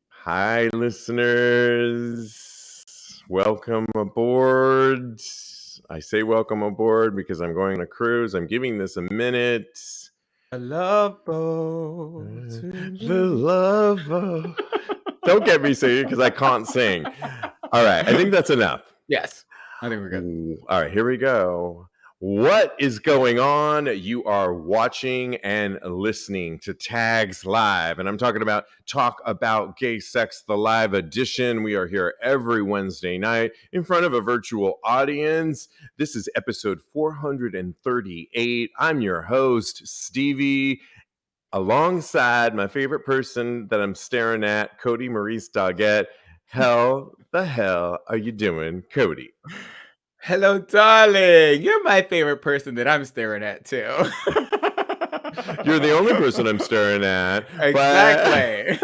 Hi, listeners. Welcome aboard. I say welcome aboard because I'm going on a cruise. I'm giving this a minute. A love boat. The love boat. Don't get me singing because I can't sing. All right, I think that's enough. Yes, I think we're good. All right, here we go. What is going on? You are watching and listening to Tags Live, and I'm talking about Talk About Gay Sex, the live edition. We are here every Wednesday night in front of a virtual audience. This is episode 438. I'm your host, Stevie, alongside my favorite person that I'm staring at, Kodi Maurice Doggette. How the hell are you doing, Kodi? Hello, darling. You're my favorite person that I'm staring at, too. You're the only person I'm staring at. Exactly.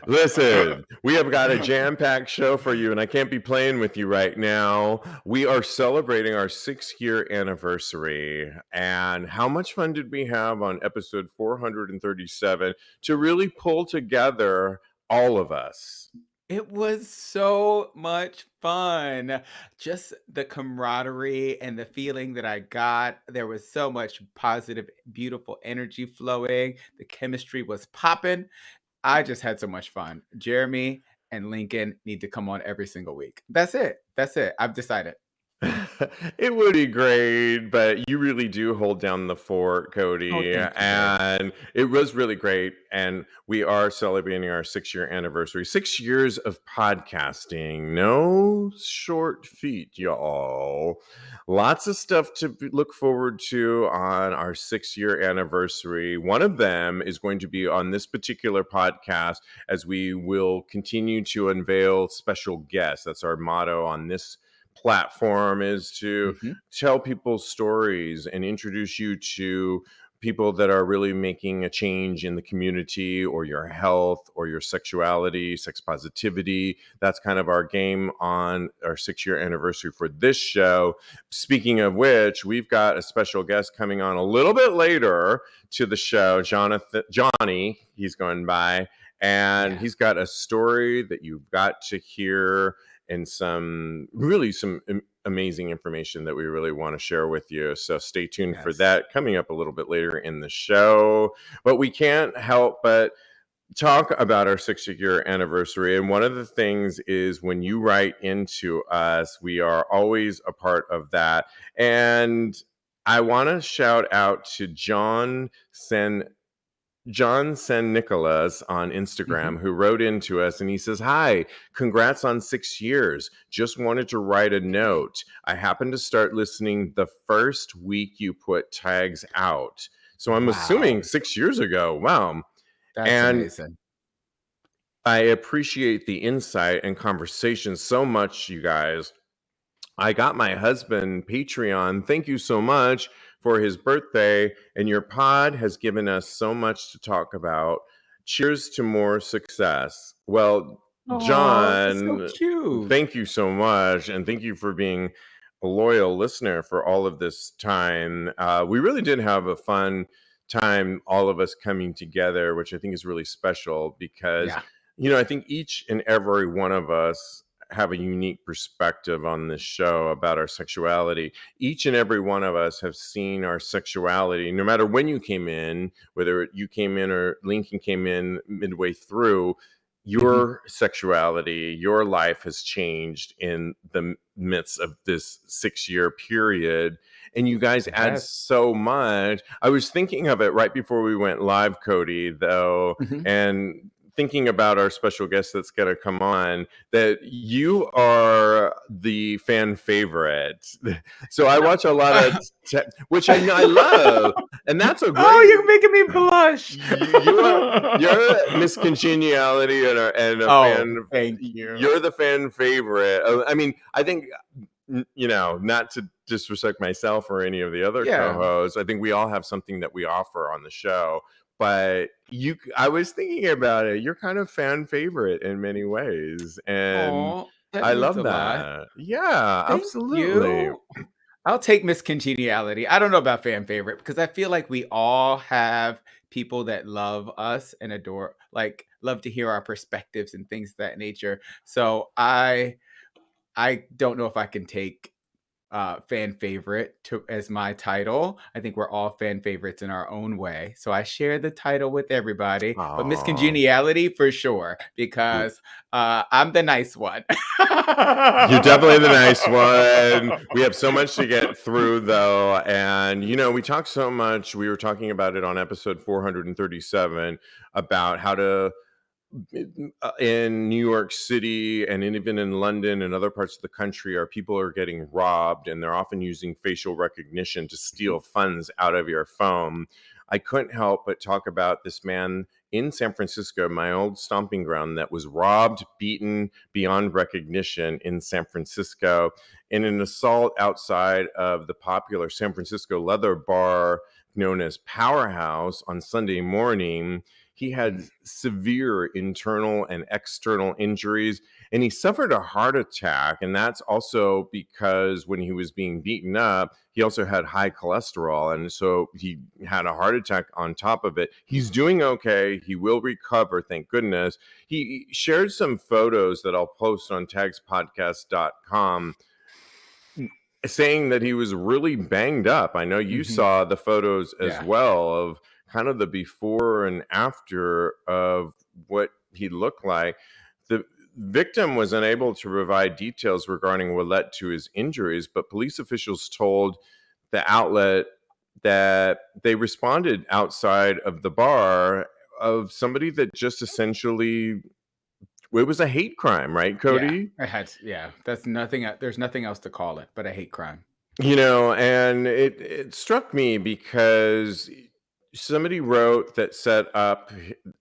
Listen, we have got a jam-packed show for you, and I can't be playing with you right now. We are celebrating our 6-year anniversary, and how much fun did we have on episode 437 to really pull together all of us? It was so much fun. Just the camaraderie and the feeling that I got. There was so much positive, beautiful energy flowing. The chemistry was popping. I just had so much fun. Jeremy and Lincoln need to come on every single week. That's it. I've decided. It would be great, but you really do hold down the fort, Kodi. Oh, thank you, babe. And it was really great. And we are celebrating our 6-year anniversary. 6 years of podcasting. No short feat, y'all. Lots of stuff to look forward to on our 6-year anniversary. One of them is going to be on this particular podcast, as we will continue to unveil special guests. That's our motto on this platform, is to tell people stories and introduce you to people that are really making a change in the community, or your health, or your sexuality, sex positivity. That's kind of our game on our 6-year anniversary for this show. Speaking of which, we've got a special guest coming on a little bit later to the show, Johnny, he's going by, and he's got a story that you've got to hear, and some amazing information that we really want to share with you. So stay tuned for that, coming up a little bit later in the show. But we can't help but talk about our 6-year anniversary. And one of the things is, when you write into us, we are always a part of that. And I want to shout out to John San Nicolas on Instagram, who wrote into us, and he says, "Hi, congrats on 6 years. Just wanted to write a note. I happened to start listening the first week you put Tags out." So I'm assuming 6 years ago. Wow. That's amazing. I appreciate the insight and conversation so much, you guys. I got my husband Patreon. Thank you so much for his birthday, and your pod has given us so much to talk about. Cheers to more success. Well, John, so cute. Thank you so much, and thank you for being a loyal listener for all of this time. We really did have a fun time, all of us coming together, which I think is really special because, I think each and every one of us have a unique perspective on this show about our sexuality. Each and every one of us have seen our sexuality, no matter when you came in, whether you came in or Lincoln came in midway through. Your sexuality, your life has changed in the midst of this 6-year period. And you guys add so much. I was thinking of it right before we went live, Kodi, though, and thinking about our special guest that's going to come on, that you are the fan favorite. So I watch a lot of, which I love. And that's a great... Oh, you're making me blush. You're Miss Congeniality and a fan. Thank you. You're the fan favorite. I mean, I think, not to disrespect myself or any of the other co-hosts, I think we all have something that we offer on the show. But I was thinking about it. You're kind of fan favorite in many ways, and I love that. Yeah, absolutely. I'll take Miss Congeniality. I don't know about fan favorite because I feel like we all have people that love us and adore, like love to hear our perspectives and things of that nature. So I don't know if I can take fan favorite to as my title. I think we're all fan favorites in our own way. So I share the title with everybody, but Miss Oh, Congeniality for sure because I'm the nice one. you're definitely the nice one. We have so much to get through, though. And, we talked so much. We were talking about it on episode 437 about how to in New York City and even in London and other parts of the country, our people are getting robbed, and they're often using facial recognition to steal funds out of your phone. I couldn't help but talk about this man in San Francisco, my old stomping ground, that was robbed, beaten beyond recognition in San Francisco in an assault outside of the popular San Francisco leather bar known as Powerhouse on Sunday morning. He had severe internal and external injuries, and he suffered a heart attack. And that's also because when he was being beaten up, he also had high cholesterol. And so he had a heart attack on top of it. He's doing okay. He will recover, thank goodness. He shared some photos that I'll post on TAGSPodcast.com saying that he was really banged up. I know you Mhm. saw the photos as Yeah. well of kind of the before and after of what he looked like. The victim was unable to provide details regarding what led to his injuries, but police officials told the outlet that they responded outside of the bar of somebody that just essentially, it was a hate crime, right, Yeah. Kodi? Yeah. That's nothing. There's nothing else to call it but a hate crime. And it struck me because somebody wrote that set up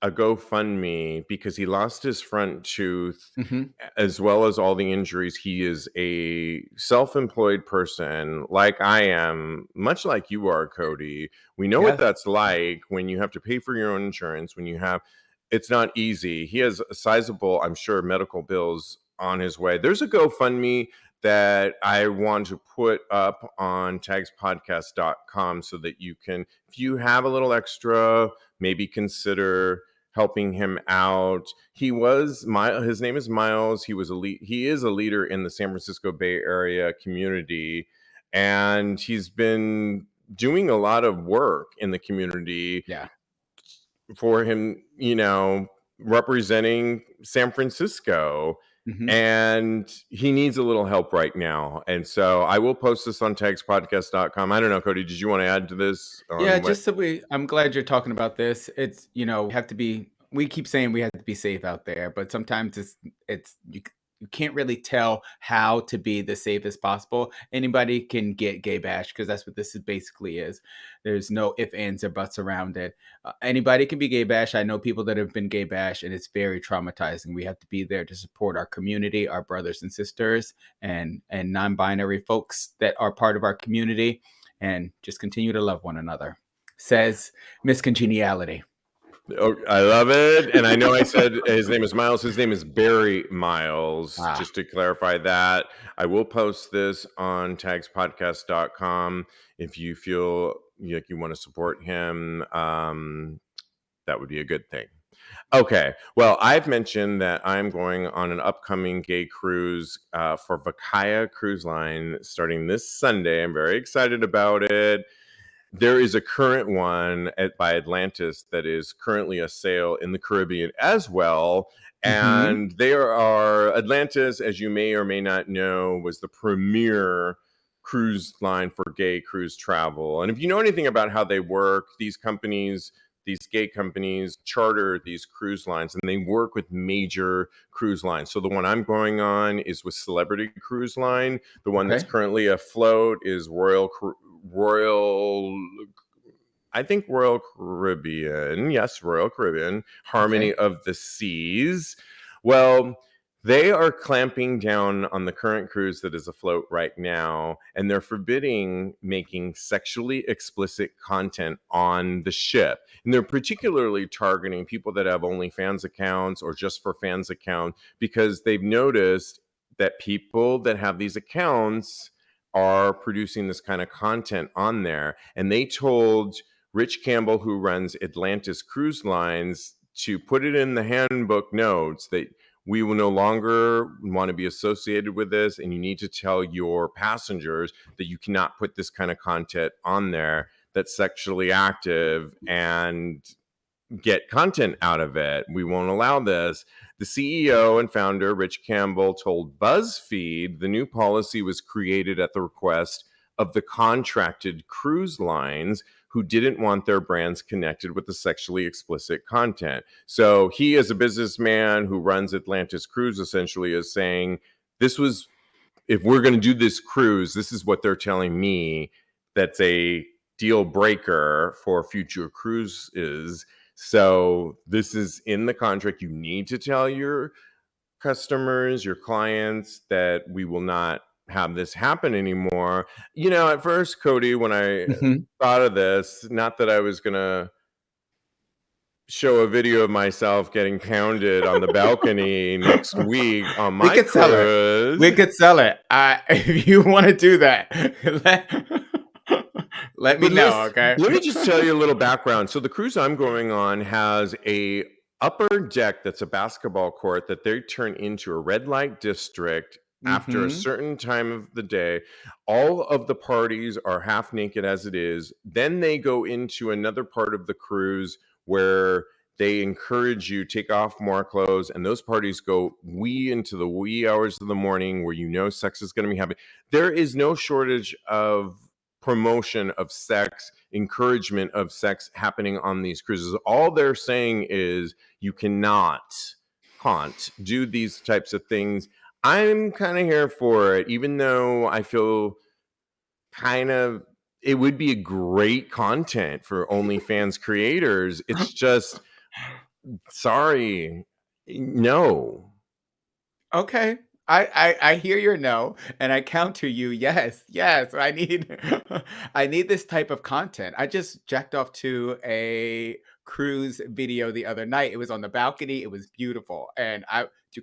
a GoFundMe because he lost his front tooth Hmm. as well as all the injuries. He is a self-employed person like I am, much like you are, Kodi. We know what Yes. that's like when you have to pay for your own insurance, when you have, it's not easy. He has a sizable, I'm sure, medical bills on his way. There's a GoFundMe that I want to put up on tagspodcast.com so that you can, if you have a little extra, maybe consider helping him out. His name is Miles. He is a leader in the San Francisco Bay Area community, and he's been doing a lot of work in the community Yeah. for him, representing San Francisco. Hmm. And he needs a little help right now. And so I will post this on tagspodcast.com. I don't know, Kodi, did you want to add to this Yeah, on what? just so I'm glad you're talking about this. It's, we have to be, we keep saying we have to be safe out there, but sometimes you can't really tell how to be the safest possible. Anybody can get gay bash because that's what this is basically is. There's no ifs, ands, or buts around it. Anybody can be gay bash. I know people that have been gay bash, and it's very traumatizing. We have to be there to support our community, our brothers and sisters, and non-binary folks that are part of our community and just continue to love one another, says Miss Congeniality. Oh, I love it. And I know I said his name is Miles. His name is Barry Miles, Ah, just to clarify that. I will post this on tagspodcast.com if you feel like you want to support him. That would be a good thing. Okay. Well, I've mentioned that I'm going on an upcoming gay cruise for Vakaya Cruise Line starting this Sunday. I'm very excited about it. There is a current one by Atlantis that is currently a sale in the Caribbean as well. mm-hmm. And there are Atlantis, as you may or may not know, was the premier cruise line for gay cruise travel. And if you know anything about how they work, these gay companies charter these cruise lines and they work with major cruise lines. So the one I'm going on is with Celebrity Cruise Line. The one that's Okay. currently afloat is Royal, I think Royal Caribbean. Yes, Royal Caribbean, Harmony Okay. of the Seas. Well, they are clamping down on the current cruise that is afloat right now, and they're forbidding making sexually explicit content on the ship. And they're particularly targeting people that have OnlyFans accounts or just for fans account because they've noticed that people that have these accounts are producing this kind of content on there. And they told Rich Campbell, who runs Atlantis Cruise Lines, to put it in the handbook notes that we will no longer want to be associated with this, and you need to tell your passengers that you cannot put this kind of content on there that's sexually active and get content out of it. We won't allow this. The CEO and founder, Rich Campbell, told BuzzFeed the new policy was created at the request of the contracted cruise lines who didn't want their brands connected with the sexually explicit content. So he, as a businessman who runs Atlantis Cruise, essentially is saying, this was, if we're going to do this cruise, this is what they're telling me that's a deal breaker for future cruises. So this is in the contract. You need to tell your customers, your clients, that we will not have this happen anymore. You know, at first, Kodi, when I Mhm. thought of this, not that I was going to show a video of myself getting pounded on the balcony next week on We my could sell it. We cruise. could sell it. If you wanna do that, let let me But know, okay? let me just tell you a little background. So the cruise I'm going on has a upper deck that's a basketball court that they turn into a red light district after a Mhm. certain time of the day. All of the parties are half naked as it is. Then they go into another part of the cruise where they encourage you take off more clothes, and those parties go into the wee hours of the morning where you know sex is going to be happening. There is no shortage of promotion of sex, encouragement of sex happening on these cruises. All they're saying is you can't do these types of things. I'm kind of here for it, even though I feel kind of it would be a great content for OnlyFans creators. It's just, sorry, no. Okay. I hear your no, and I counter you. Yes, yes. I need I need this type of content. I just jacked off to a cruise video the other night. It was on the balcony. It was beautiful, and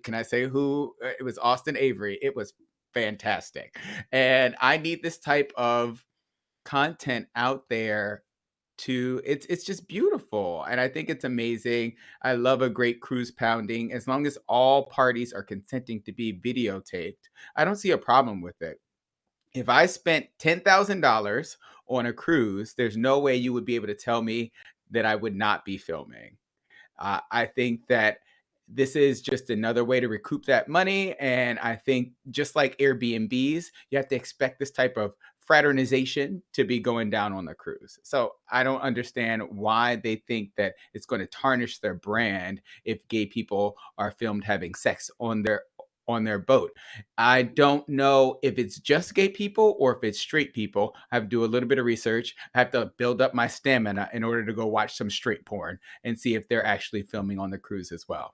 can I say who? It was Austin Avery. It was fantastic, and I need this type of content out there to it's just beautiful, and I think it's amazing. I love a great cruise pounding as long as all parties are consenting to be videotaped. I don't see a problem with it. If I spent $10,000 on a cruise, there's no way you would be able to tell me that I would not be filming. I think that this is just another way to recoup that money. And I think just like Airbnbs, you have to expect this type of fraternization to be going down on the cruise. So I don't understand why they think that it's going to tarnish their brand if gay people are filmed having sex on their boat. I don't know if it's just gay people or if it's straight people. I have to do a little bit of research. I have to build up my stamina in order to go watch some straight porn and see if they're actually filming on the cruise as well.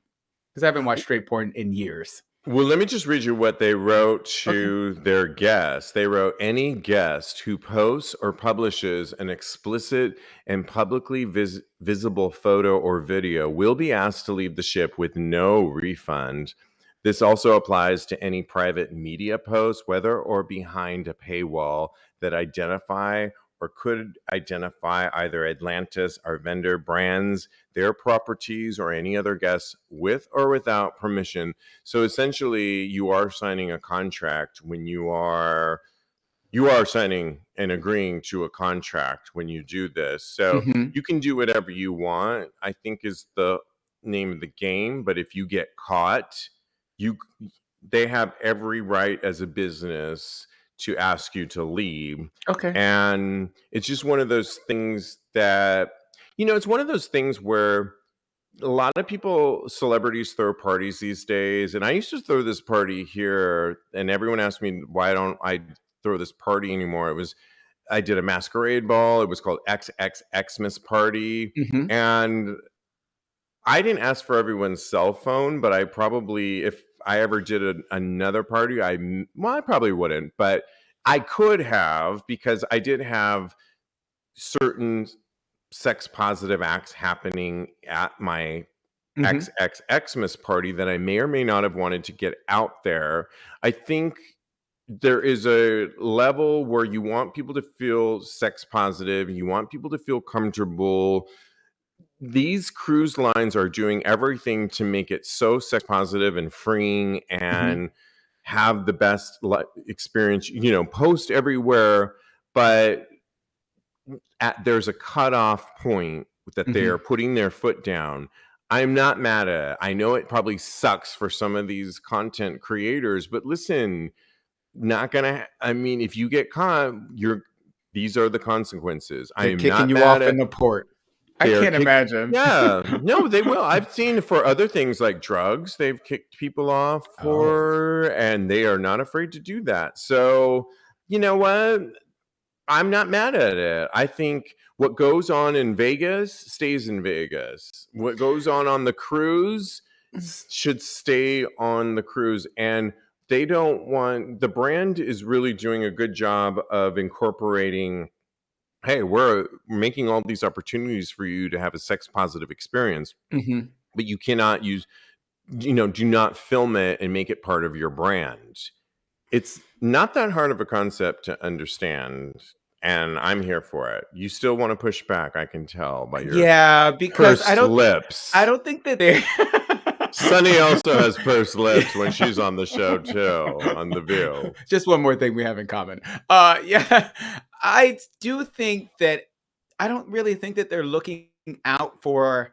Because I haven't watched straight porn in years. Well, let me just read you what they wrote Okay. to their guests. They wrote, any guest who posts or publishes an explicit and publicly visible photo or video will be asked to leave the ship with no refund. This also applies to any private media posts, whether or behind a paywall, that identify or could identify either Atlantis, our vendor, brands, their properties, or any other guests with or without permission. So essentially, you are signing a contract when you are signing and agreeing to a contract when you do this. So Mhm. you can do whatever you want, I think is the name of the game. But if you get caught, you they have every right as a business to ask you to leave. Okay. And it's just one of those things that, it's one of those things where a lot of people, celebrities, throw parties these days. And I used to throw this party here, and everyone asked me, why don't I throw this party anymore? I did a masquerade ball. It was called XXXmas Party. Mhm. And I didn't ask for everyone's cell phone, but I probably, if I ever did another party, I probably wouldn't, but I could have, because I did have certain sex positive acts happening at my Mhm. XXXmas party that I may or may not have wanted to get out there. I think there is a level where you want people to feel sex positive, you want people to feel comfortable. These cruise lines are doing everything to make it so sex positive and freeing Mhm. and have the best experience, post everywhere, but there's a cutoff point that they are Mhm. putting their foot down. I'm not mad at it. I know it probably sucks for some of these content creators, but listen, not gonna. I mean, if you get caught, these are the consequences. I They're am kicking not you mad off in at. the port. I They're can't kick. imagine. Yeah, no, they will. I've seen for other things like drugs, they've kicked people off Oh. and they are not afraid to do that. So you know what? I'm not mad at it. I think what goes on in Vegas stays in Vegas. What goes on the cruise should stay on the cruise. And they don't want, the brand is really doing a good job of incorporating, hey, we're making all these opportunities for you to have a sex positive experience, Mhm. but you cannot use, do not film it and make it part of your brand. It's not that hard of a concept to understand, and I'm here for it. You still want to push back, I can tell by your Yeah, because pursed I lips. don't think that they're Sunny also has pursed lips when she's on the show too, on The View. Just one more thing we have in common. Yeah, I do think that I don't really think that they're looking out for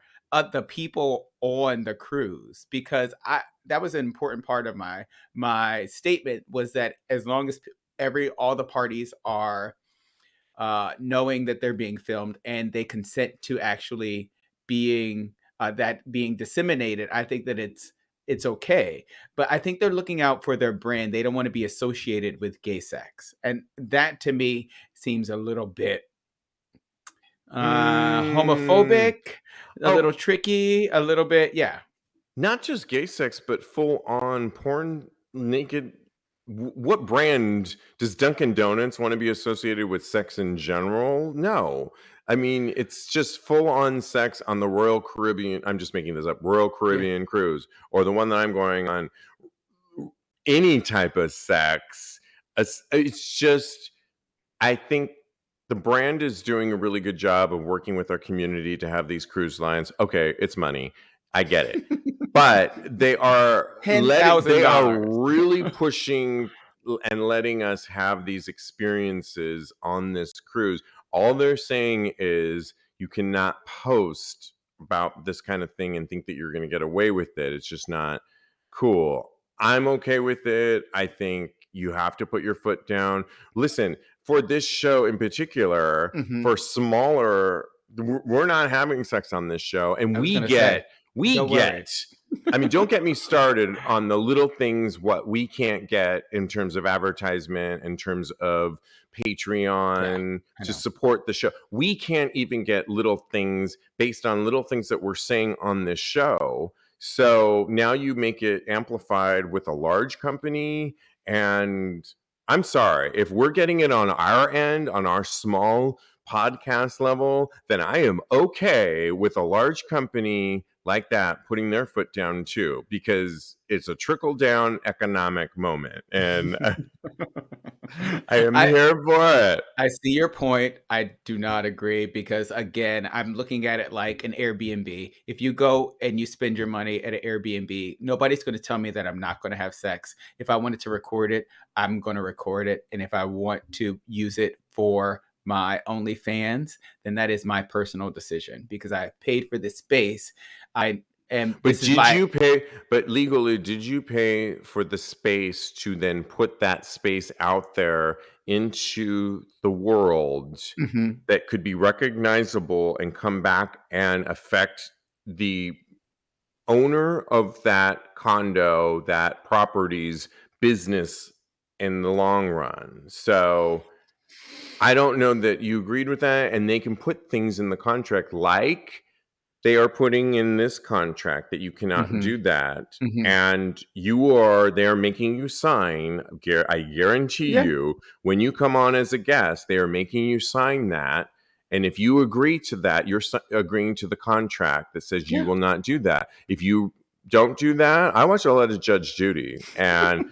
the people on the cruise because I that was an important part of my statement was that as long as every all the parties are knowing that they're being filmed and they consent to actually being that being disseminated, I think that it's okay. But I think they're looking out for their brand. They don't want to be associated with gay sex, and that to me seems a little bit Mm. homophobic, a Oh, little tricky, a little bit, yeah. not just gay sex, but full on porn, naked. What brand does Dunkin' Donuts want to be associated with sex in general? No. I mean, it's just full on sex on the Royal Caribbean. I'm just making this up. Royal Yeah. Caribbean cruise, or the one that I'm going on. Any type of sex. It's just, I think the brand is doing a really good job of working with our community to have these cruise lines. Okay, it's money. I get it. But they are $10,000. really pushing and letting us have these experiences on this cruise. All they're saying is you cannot post about this kind of thing and think that you're going to get away with it. It's just not cool. I'm okay with it. I think you have to put your foot down. Listen, for this show in particular, Mhm. for smaller, we're not having sex on this show, and I was we gonna say, get we don't worry. get I mean, don't get me started on the little things what we can't get in terms of advertisement, in terms of Yeah, Patreon I to know. support the show. We can't even get little things based on little things that we're saying on this show. So now you make it amplified with a large company. And I'm sorry, if we're getting it on our end, on our small podcast level, then I am okay with a large company like that putting their foot down too, because it's a trickle down economic moment. And I am I here for it. I see your point. I do not agree because again, I'm looking at it like an Airbnb. If you go and you spend your money at an Airbnb, nobody's going to tell me that I'm not going to have sex. If I wanted to record it, I'm going to record it. And if I want to use it for my OnlyFans, then that is my personal decision because I paid for this space. I and But this is my legally, did you pay for the space to then put that space out there into the world Mhm. that could be recognizable and come back and affect the owner of that condo, that property's business in the long run? So I don't know that you agreed with that, and they can put things in the contract like they are putting in this contract that you cannot Mhm. do that. Mhm. And they are making you sign. I guarantee Yeah. you, when you come on as a guest, they are making you sign that. And if you agree to that, you're agreeing to the contract that says you Yeah. will not do that. If you don't do that, I watch a lot of Judge Judy, and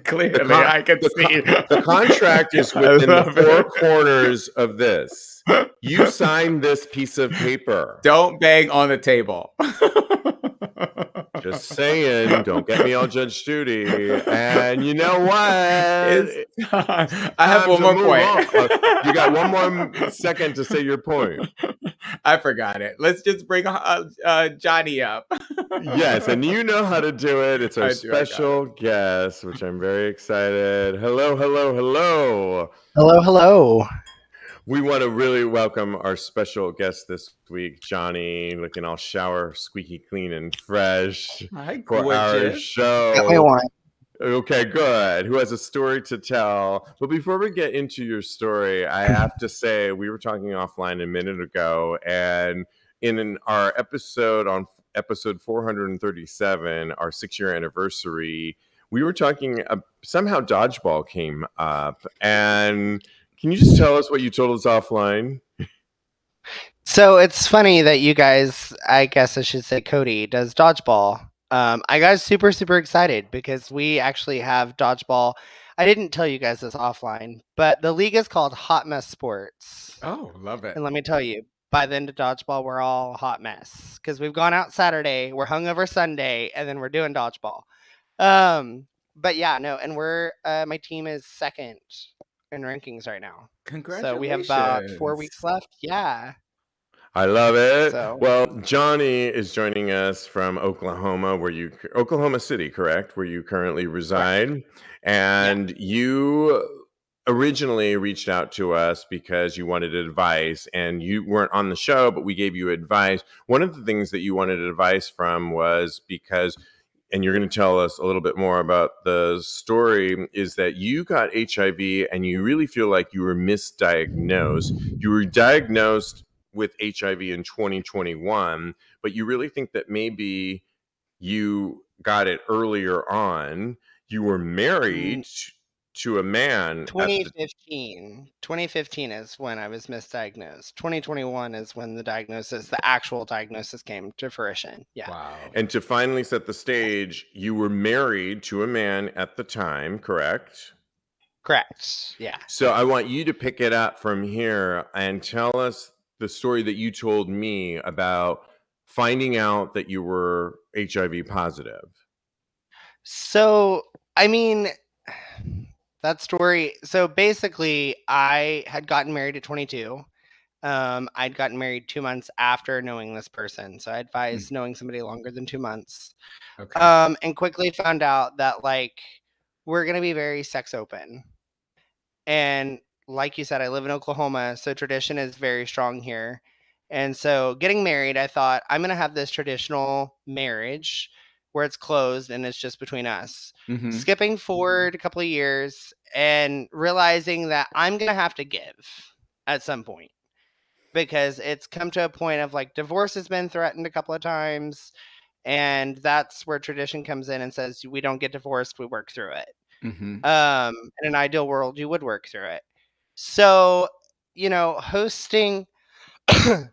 Clearly, I can see. The contract is I within the love four it. corners of this. You signed this piece of paper. Don't bang on the table. Just saying, don't get me all Judge Judy. And you know what? It's It's I have time one to more move point. on. You got one more second to say your point. I forgot it. Let's just bring Johnny up. Yes, and you know how to do it. It's our I do. I got it. special guest, which I'm very excited. Hello, hello, hello. Hello, hello. We want to really welcome our special guest this week, Johnny, looking all shower, squeaky clean and fresh Hi, for our gorgeous. Got me show. one. Okay, good. Who has a story to tell? But before we get into your story, I have to say we were talking offline a minute ago, and our episode on episode 437, our 6-year anniversary, we were talking. Somehow dodgeball came up, and can you just tell us what you told us offline? So it's funny that you guys, I guess I should say Kodi, does dodgeball. I got super, super excited because we actually have dodgeball. I didn't tell you guys this offline, but the league is called Hot Mess Sports. Oh, love it. And let me tell you, by the end of dodgeball, we're all a hot mess because we've gone out Saturday, we're hungover Sunday, and then we're doing dodgeball. But yeah, no, and we're my team is second in rankings right now. So we have about 4 weeks left. Yeah. I love it. So Well, Johnny is joining us from Oklahoma, Oklahoma City, correct? Where you currently reside. And you originally reached out to us because you wanted advice, and you weren't on the show, but we gave you advice. One of the things that you wanted advice from was because, and you're going to tell us a little bit more about the story, is that you got HIV and you really feel like you were misdiagnosed. You were diagnosed with HIV in 2021, but you really think that maybe you got it earlier on. You were married to a man 2015. 2015 is when I was misdiagnosed. 2021 is when the actual diagnosis came to fruition. Yeah. Wow. And to finally set the stage, you were married to a man at the time, correct? Correct. Yeah. So I want you to pick it up from here and tell us the story that you told me about finding out that you were HIV positive. So, I mean, that story. So basically, I had gotten married at 22. I'd gotten married 2 months after knowing this person. So I advised knowing somebody longer than 2 months. Okay. And quickly found out that like we're gonna be very sex open. And like you said, I live in Oklahoma, so tradition is very strong here. And so getting married, I thought I'm gonna have this traditional marriage where it's closed and it's just between us. Skipping forward a couple of years and realizing that I'm gonna have to give at some point because it's come to a point of like divorce has been threatened a couple of times, and that's where tradition comes in and says we don't get divorced, we work through it. In an ideal world, you would work through it. So, hosting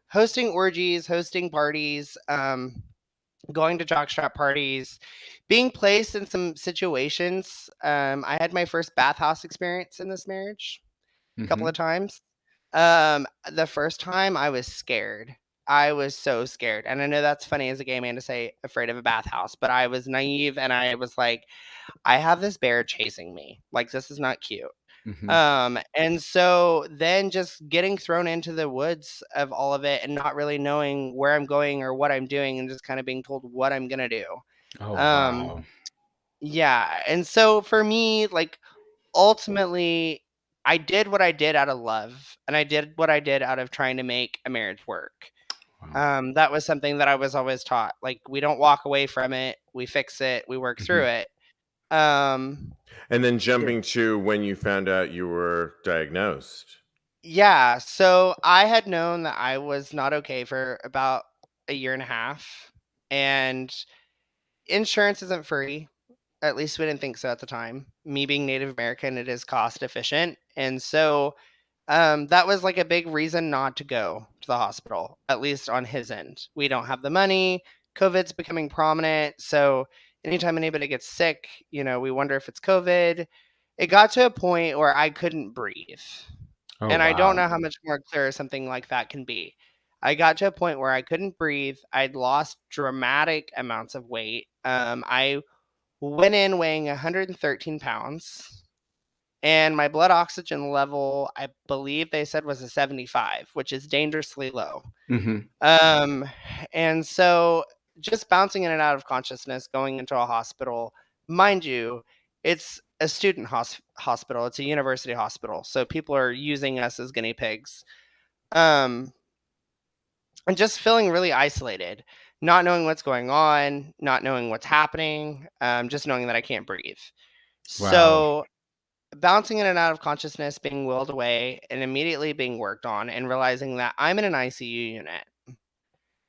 hosting orgies, hosting parties, going to jockstrap parties, being placed in some situations. I had my first bathhouse experience in this marriage a couple of times. The first time I was scared. I was so scared. And I know that's funny as a gay man to say afraid of a bathhouse, but I was naive and I was like, I have this bear chasing me. Like, this is not cute. And so then just getting thrown into the woods of all of it and not really knowing where I'm going or what I'm doing and just kind of being told what I'm gonna do. Oh, wow. Yeah. And so for me, like ultimately I did what I did out of love and I did what I did out of trying to make a marriage work. Wow. That was something that I was always taught. Like we don't walk away from it, we fix it, we work through it. And then jumping to when you found out you were diagnosed. Yeah, so I had known that I was not okay for about a year and a half, and insurance isn't free. At least we didn't think so at the time. Me being Native American, it is cost efficient, and so that was like a big reason not to go to the hospital. At least on his end, we don't have the money. COVID's becoming prominent, so anytime anybody gets sick, we wonder if it's COVID. It got to a point where I couldn't breathe. Oh, And I don't wow. know how much more clear something like that can be. I got to a point where I couldn't breathe. I'd lost dramatic amounts of weight. I went in weighing 113 pounds, and my blood oxygen level, I believe they said, was a 75, which is dangerously low. Mhm. And so just bouncing in and out of consciousness, going into a hospital, mind you, it's a student hospital. It's a university hospital. So people are using us as guinea pigs. And just feeling really isolated, not knowing what's going on, not knowing what's happening, just knowing that I can't breathe. Wow. So bouncing in and out of consciousness, being willed away, and immediately being worked on, and realizing that I'm in an ICU unit.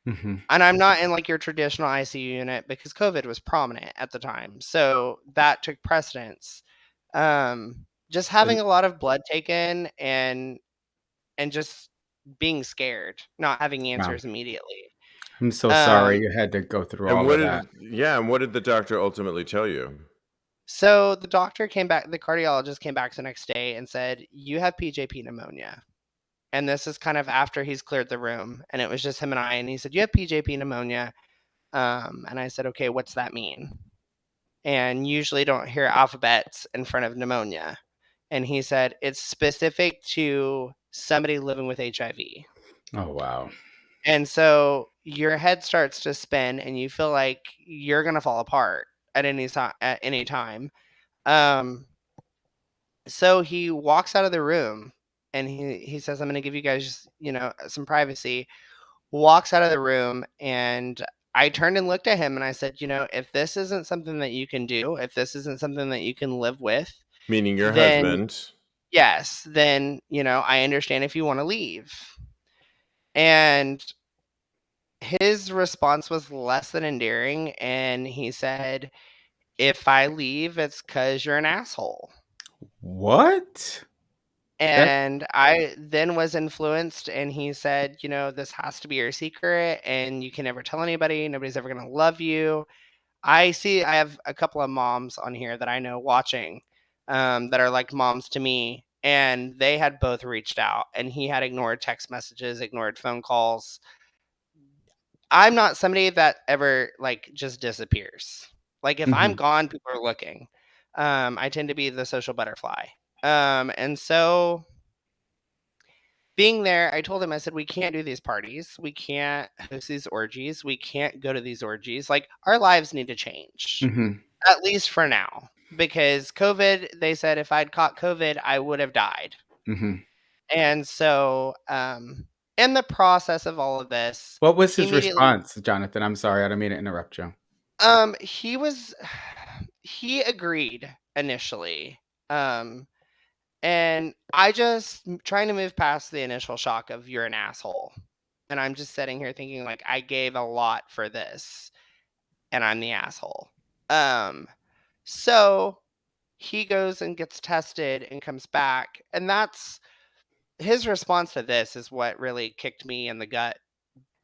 Mhm. And I'm not in like your traditional ICU unit because COVID was prominent at the time. So that took precedence. Just having And a lot of blood taken and just being scared, not having wow. answers immediately. I'm so sorry Um, you had to go through And all what of that. did and what did the doctor ultimately tell you? so the doctor came back, the cardiologist came back the next day and said, "You have PJP pneumonia." And this is kind of after he's cleared the room. And it was just him and I. And he said, "You have PJP pneumonia." And I said, "Okay, what's that mean?" And usually don't hear alphabets in front of pneumonia. And he said, "It's specific to somebody living with HIV." Oh, wow. And so your head starts to spin and you feel like you're going to fall apart at any time. Um, so he walks out of the room and he says, "I'm going to give you guys, some privacy." Walks out of the room, and I turned and looked at him and I said, "If this isn't something that you can do, if this isn't something that you can live with, Meaning your then husband. yes, then, I understand if you want to leave." And his response was less than endearing. And he said, "If I leave, it's because you're an asshole." What? That And I then was influenced, and he said, "This has to be your secret, and you can never tell anybody. Nobody's ever going to love you." I have a couple of moms on here that I know watching, that are like moms to me, and they had both reached out, and he had ignored text messages, ignored phone calls. I'm not somebody that ever like just disappears. Like if I'm Mhm. gone, people are looking. I tend to be the social butterfly. And so being there, I told him, I said, "We can't do these parties. We can't host these orgies. We can't go to these orgies. Like, our lives need to change, Mhm. at least for now." Because COVID, they said if I'd caught COVID, I would have died. Mhm. And so, in the process of all of this, What was he his immediately, response, Jonathan? I'm sorry, I don't mean to interrupt you. he was, he agreed initially. Um, And I just trying to move past the initial shock of "you're an asshole." And I'm just sitting here thinking like I gave a lot for this and I'm the asshole. Um so he goes and gets tested and comes back, and that's his response to this is what really kicked me in the gut.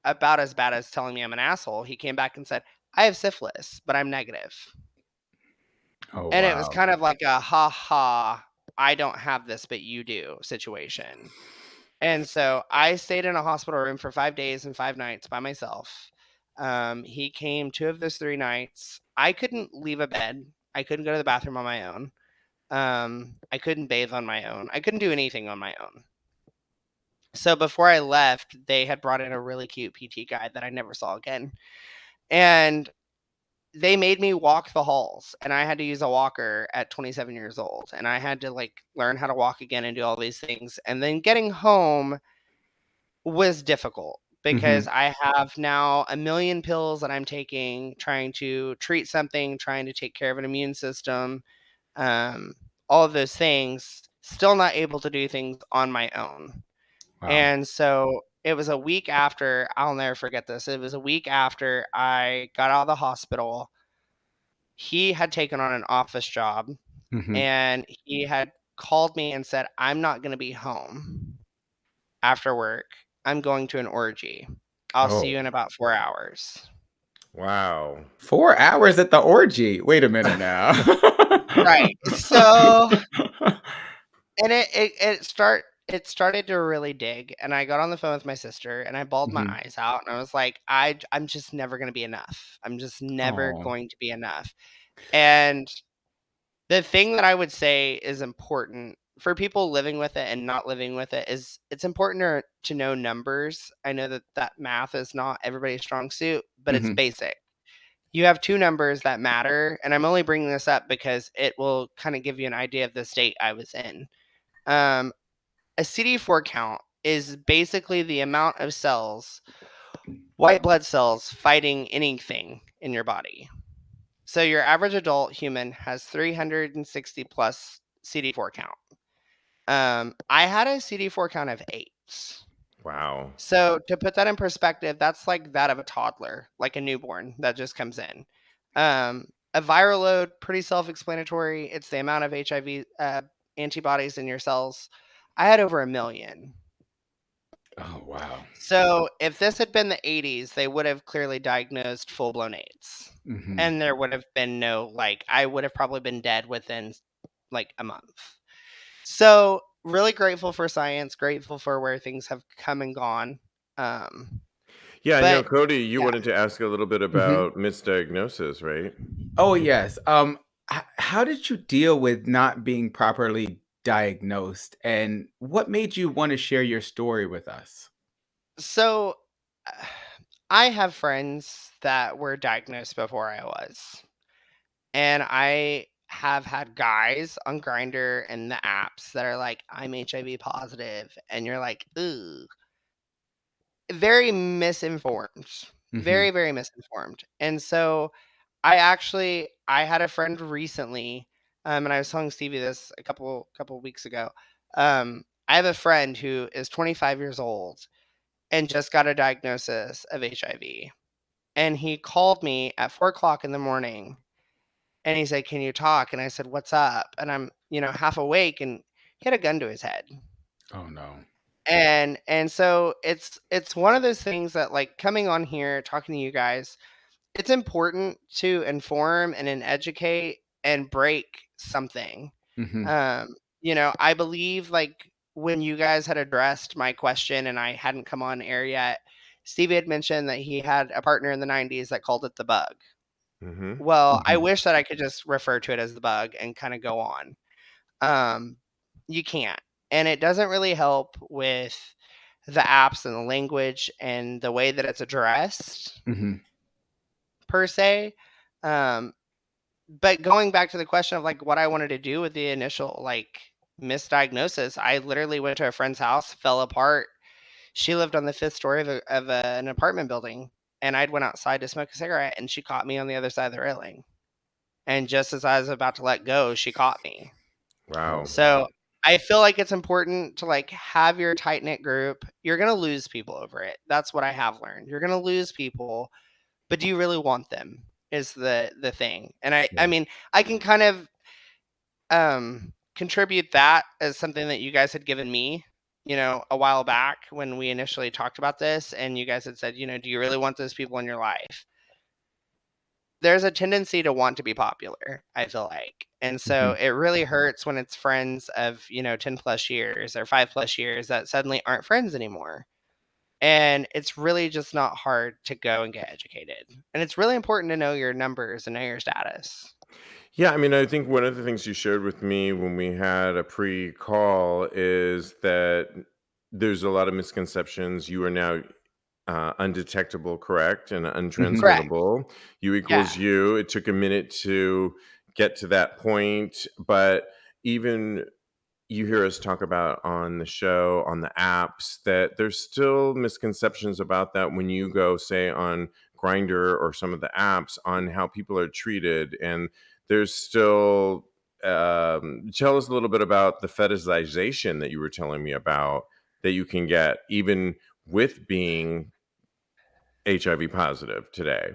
About as bad as telling me I'm an asshole, he came back and said, "I have syphilis, but I'm negative." Oh, And it was wow. kind of like a ha ha, I don't have this but you do situation. And so I stayed in a hospital room for 5 days and 5 nights by myself. He came 2 of those 3 nights. I couldn't leave a bed. I couldn't go to the bathroom on my own. I couldn't bathe on my own. I couldn't do anything on my own. So before I left, they had brought in a really cute PT guy that I never saw again. And they made me walk the halls, and I had to use a walker at 27 years old. And I had to like learn how to walk again and do all these things. And then getting home was difficult because Mhm. I have now a million pills that I'm taking, trying to treat something, trying to take care of an immune system, um, all of those things, still not able to do things on my own. Wow. And so it was a week after, I'll never forget this. It was a week after I got out of the hospital. He had taken on an office job, Mhm. and he had called me and said, "I'm not going to be home after work. I'm going to an orgy. I'll see Oh, you in about 4 hours." Wow. 4 hours at the orgy. Wait a minute now. Right. So, and it started to really dig, and I got on the phone with my sister, and I bawled my Mhm. eyes out, and I was like, I'm just never gonna be enough. I'm just never Aw. going to be enough. And the thing that I would say is important for people living with it and not living with it is it's important to know numbers. I know that math is not everybody's strong suit, but it's Mhm. basic. You have two numbers that matter, and I'm only bringing this up because it will kind of give you an idea of the state I was in. Um, a CD4 count is basically the amount of cells, white blood cells, fighting anything in your body. So your average adult human has 360 plus CD4 count. I had a CD4 count of 8. Wow. So to put that in perspective, that's like that of a toddler, like a newborn that just comes in. A viral load, pretty self-explanatory. It's the amount of HIV antibodies in your cells. I had over 1 million. Oh, wow. So if this had been the 80s, they would have clearly diagnosed full-blown AIDS. Mhm. And there would have been no, like, I would have probably been dead within like a month. So really grateful for science, grateful for where things have come and gone. Um, Yeah, I know, but Kodi, you yeah, wanted to ask a little bit Mhm. about misdiagnosis, right? Oh, yes. How did you deal with not being properly diagnosed, and what made you wanna share your story with us? so uh, I have friends that were diagnosed before I was, and I have had guys on Grinder and the apps that are like, I'm HIV positive, and you're like, ooh, very misinformed, Mhm. very, very misinformed. And so I had a friend recently, and I was telling Stevie this a couple weeks ago. I have a friend who is 25 years old and just got a diagnosis of HIV. And he called me at 4 o'clock in the morning and he said, "Can you talk?" And I said, "What's up?" And I'm, half awake, and he had a gun to his head. Oh, no. And so it's one of those things that, like, coming on here talking to you guys, it's important to inform and then educate and break something. Mhm. I believe, like, when you guys had addressed my question and I hadn't come on air yet, Stevie had mentioned that he had a partner in the 90s that called it the bug. Mm-hmm. Well, I Mhm. wish that I could just refer to it as the bug and kind of go on. Um, you can't. And it doesn't really help with the apps and the language and the way that it's addressed Mhm. per se. Um, but going back to the question of, like, what I wanted to do with the initial, like, misdiagnosis, I literally went to a friend's house, fell apart. She lived on the fifth story an apartment building, and I'd went outside to smoke a cigarette, and she caught me on the other side of the railing. And just as I was about to let go, she caught me. Oh, Wow. So wow. I feel like it's important to, like, have your tight knit group. You're gonna lose people over it. That's what I have learned. You're gonna lose people, but do you really want them? Is the thing. And I Yeah. I mean, I can kind of contribute that as something that you guys had given me, a while back when we initially talked about this, and you guys had said, do you really want those people in your life? There's a tendency to want to be popular, I feel like. And so Mhm. it really hurts when it's friends of, 10 plus years or 5 plus years that suddenly aren't friends anymore. And it's really just not hard to go and get educated. And it's really important to know your numbers and know your status. Yeah, I mean, I think one of the things you shared with me when we had a pre-call is that there's a lot of misconceptions. You are now undetectable, correct, and Mhm. Correct. untransmittable. You Yeah. equals you. It took a minute to get to that point, but even you hear us talk about on the show, on the apps, that there's still misconceptions about that when you go, say, on Grinder or some of the apps on how people are treated. And there's still, tell us a little bit about the fetishization that you were telling me about that you can get even with being HIV positive today.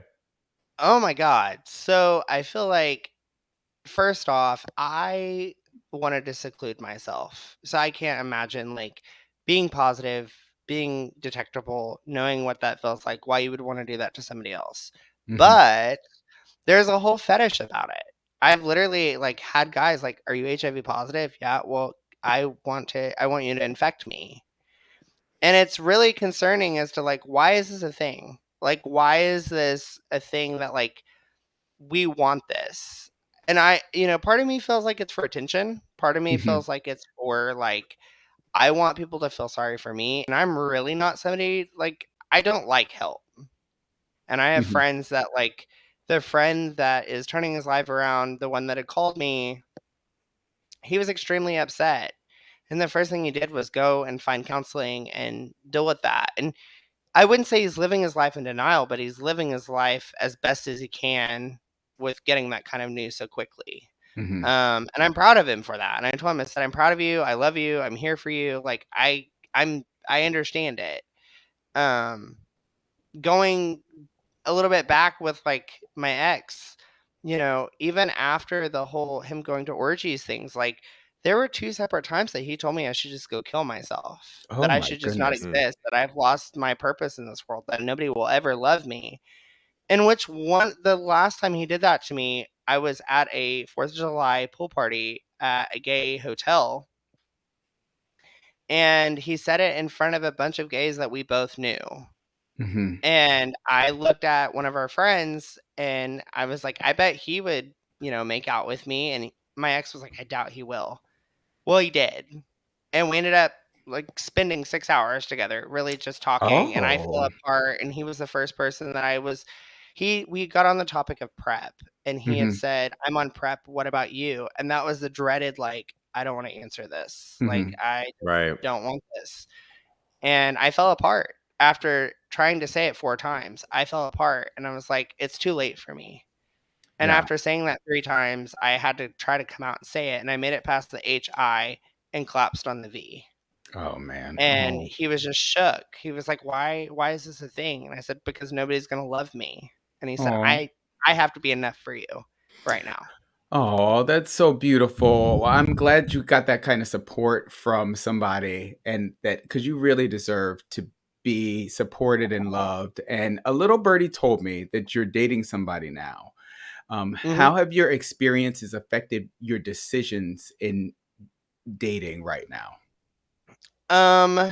Oh my God. So I feel like, first off, I wanted to seclude myself. So I can't imagine, like, being positive, being detectable, knowing what that feels like, why you would want to do that to somebody else. But there's a whole fetish about it. I've literally like had guys like, "Are you HIV positive?" "Yeah." "Well, I want you to infect me." And it's really concerning as to like, why is this a thing? Like, why is this a thing that like we want this? And part of me feels like it's for attention. Part of me feels like it's for like I want people to feel sorry for me, and I'm really not somebody like I don't like help. And I have friends that like the friend that is turning his life around, the one that had called me, he was extremely upset. And the first thing he did was go and find counseling and deal with that. And I wouldn't say he's living his life in denial, but he's living his life as best as he can with getting that kind of news so quickly. And I'm proud of him for that. And I told him, I said, "I'm proud of you. I love you. I'm here for you. Like I understand it." Um, Going a little bit back with like my ex, even after the whole him going to orgies things, like there were two separate times that he told me I should just go kill myself, Oh that I my should just not goodness. exist, that I've lost my purpose in this world, that nobody will ever love me. In which one, the last time he did that to me, I was at a 4th of July pool party at a gay hotel. And he said it in front of a bunch of gays that we both knew. And I looked at one of our friends and I was like, I bet he would, make out with me. And my ex was like, I doubt he will. Well, he did. And we ended up like spending 6 hours together, really just talking. And I fell Oh. apart. And he was the first person that we got on the topic of prep. And he had said, "I'm on prep. What about you?" And that was the dreaded, like, I don't want to answer this. Like, I Right. don't want this. And I fell apart after trying to say it 4 times. I fell apart and I was like, "It's too late for me." And Yeah. after saying that 3 times, I had to try to come out and say it, and I made it past the HI and collapsed on the V. Oh man. And Oh. he was just shook. He was like, "Why is this a thing?" And I said, "Because nobody's gonna love me." And he said, Oh. "I have to be enough for you right now." Oh, that's so beautiful. Well, I'm glad you got that kind of support from somebody and that because you really deserve to be supported and loved. And a little birdie told me that you're dating somebody now. Mhm. How have your experiences affected your decisions in dating right now? Um,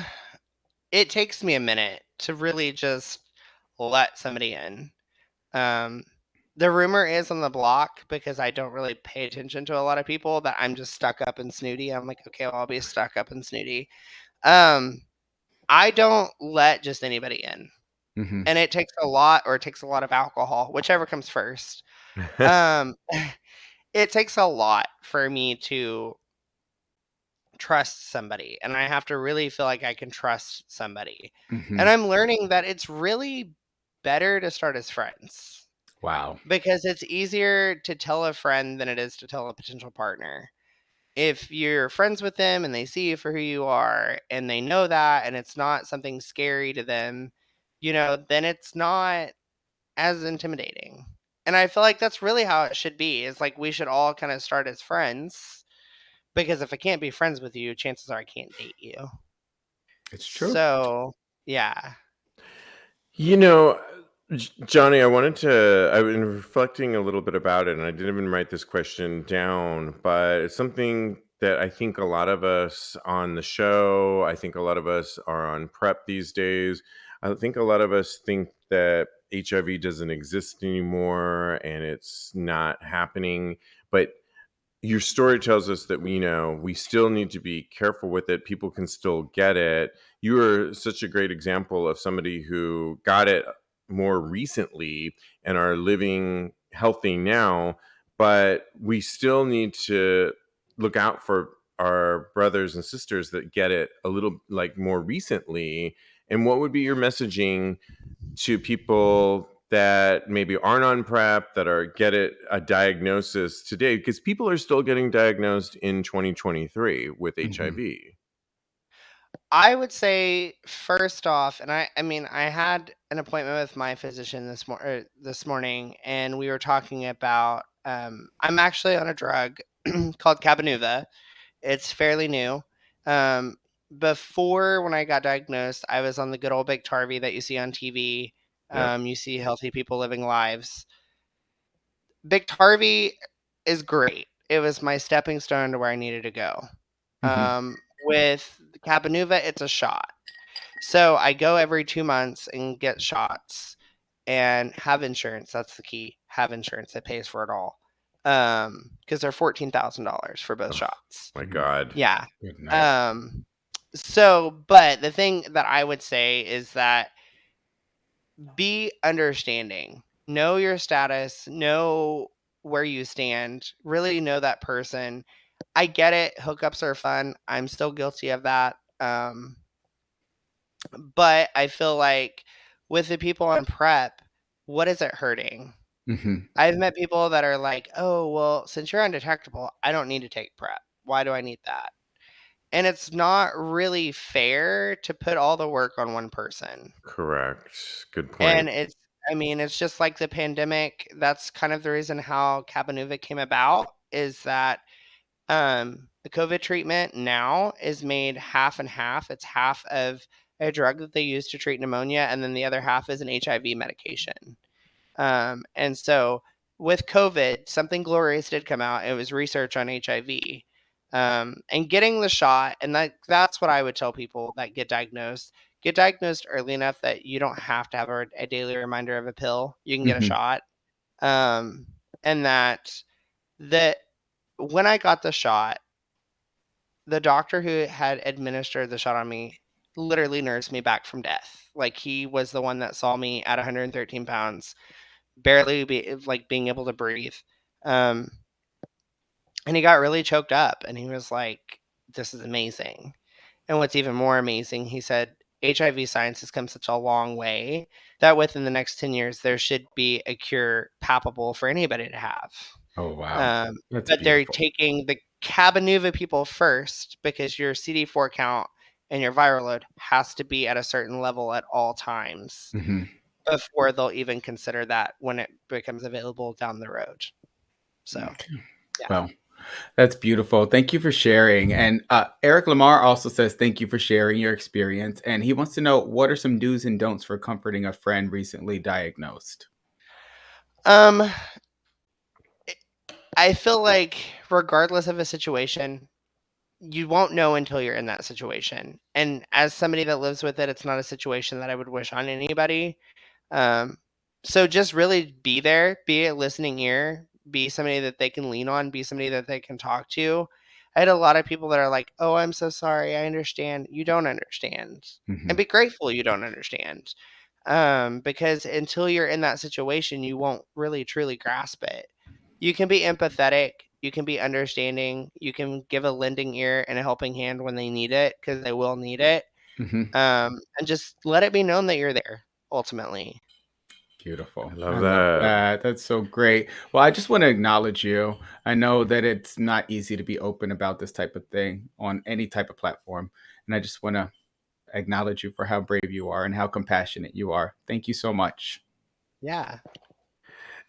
it takes me a minute to really just let somebody in. Um, the rumor is on the block, because I don't really pay attention to a lot of people, that I'm just stuck up and snooty. I'm like, "Okay, well, I'll be stuck up and snooty." Um, I don't let just anybody in, Mhm. and it takes a lot, or it takes a lot of alcohol, whichever comes first. Um, it takes a lot for me to trust somebody, and I have to really feel like I can trust somebody. And Mhm. I'm learning that it's really better to start as friends. Wow. Because it's easier to tell a friend than it is to tell a potential partner. If you're friends with them and they see you for who you are and they know that and it's not something scary to them, then it's not as intimidating. And I feel like that's really how it should be. It's like we should all kind of start as friends, because if I can't be friends with you, chances are I can't date you. It's true. So, yeah. You know, Johnny, I've been reflecting a little bit about it, and I didn't even write this question down, but it's something that I think a lot of us on the show, I think a lot of us are on prep these days. I think a lot of us think that HIV doesn't exist anymore and it's not happening. But your story tells us that we still need to be careful with it. People can still get it. You are such a great example of somebody who got it more recently and are living healthy now, but we still need to look out for our brothers and sisters that get it a little like more recently. And what would be your messaging to people that maybe aren't on prep, that are get it a diagnosis today, because people are still getting diagnosed in 2023 with Mhm. HIV. I would say first off, and I mean, I had an appointment with my physician this morning, and we were talking about. I'm actually on a drug called Cabenuva. It's fairly new. Before, when I got diagnosed, I was on the good old Biktarvy that you see on TV. Yeah. You see healthy people living lives. Biktarvy is great. It was my stepping stone to where I needed to go. With Cabenuva, it's a shot. So I go every 2 months and get shots and have insurance. That's the key. Have insurance that pays for it all. Because they're $14,000 for both Oh, shots. my God. Yeah. Good night. But the thing that I would say is that be understanding. Know your status. Know where you stand. Really know that person. I get it. Hookups are fun. I'm still guilty of that. But I feel like with the people on PrEP, what is it hurting? I've met people that are like, oh, well, since you're undetectable, I don't need to take PrEP. Why do I need that? And it's not really fair to put all the work on one person. Correct. Good And point. it's just like the pandemic. That's kind of the reason how Cabenuva came about, is that the COVID treatment now is made half and half. It's half of a drug that they use to treat pneumonia, and then the other half is an HIV medication. And so with COVID, something glorious did come out. It was research on HIV. And getting the shot, and that's what I would tell people that get diagnosed. Get diagnosed early enough that you don't have to have a daily reminder of a pill. You can get a shot. And that when I got the shot, the doctor who had administered the shot on me literally nursed me back from death. Like, he was the one that saw me at 113 pounds, barely being able to breathe. And he got really choked up, and he was like, this is amazing. And what's even more amazing, he said, HIV science has come such a long way that within the next 10 years, there should be a cure palpable for anybody to have. Oh, wow. That's But they're beautiful. taking the Cabenuva people first, because your CD4 count and your viral load has to be at a certain level at all times before they'll even consider that when it becomes available down the road. So, yeah. Well, that's beautiful. Thank you for sharing. And Eric Lamar also says, thank you for sharing your experience. And he wants to know, what are some do's and don'ts for comforting a friend recently diagnosed? I feel like regardless of a situation, you won't know until you're in that situation. And as somebody that lives with it, it's not a situation that I would wish on anybody. So just really be there, be a listening ear, be somebody that they can lean on, be somebody that they can talk to. I had a lot of people that are like, oh, I'm so sorry. I understand. You don't understand. And be grateful you don't understand. Because until you're in that situation, you won't really truly grasp it. You can be empathetic, you can be understanding, you can give a lending ear and a helping hand when they need it, because they will need it. And just let it be known that you're there ultimately. Beautiful. I love I love that. that. That's so great. Well, I just want to acknowledge you. I know that it's not easy to be open about this type of thing on any type of platform. And I just want to acknowledge you for how brave you are and how compassionate you are. Thank you so much. Yeah.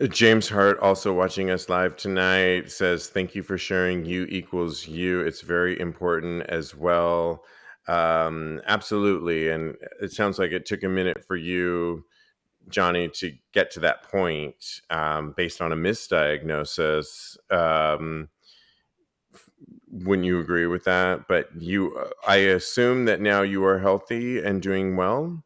James Hart, also watching us live tonight, says, thank you for sharing you equals you. It's very important as well. Absolutely. And it sounds like it took a minute for you, Johnny, to get to that point based on a misdiagnosis. Wouldn't you agree with that? But I assume that now you are healthy and doing well.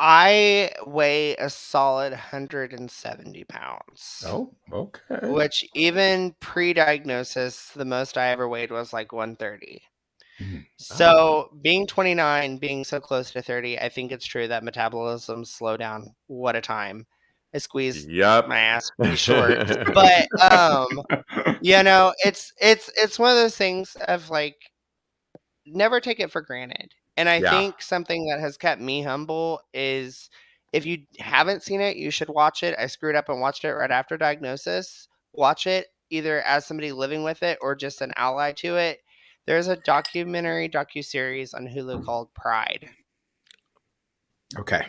I weigh a solid 170 pounds. Oh, okay. Which, even pre-diagnosis, the most I ever weighed was like 130. So being 29, being so close to 30, I think it's true that metabolism slow down. What a time. I squeezed Yep. my ass pretty short. But it's one of those things of like, never take it for granted. And I Yeah. think something that has kept me humble is, if you haven't seen it, you should watch it. I screwed up and watched it right after diagnosis. Watch it either as somebody living with it or just an ally to it. There's a docuseries on Hulu called Pride, Okay.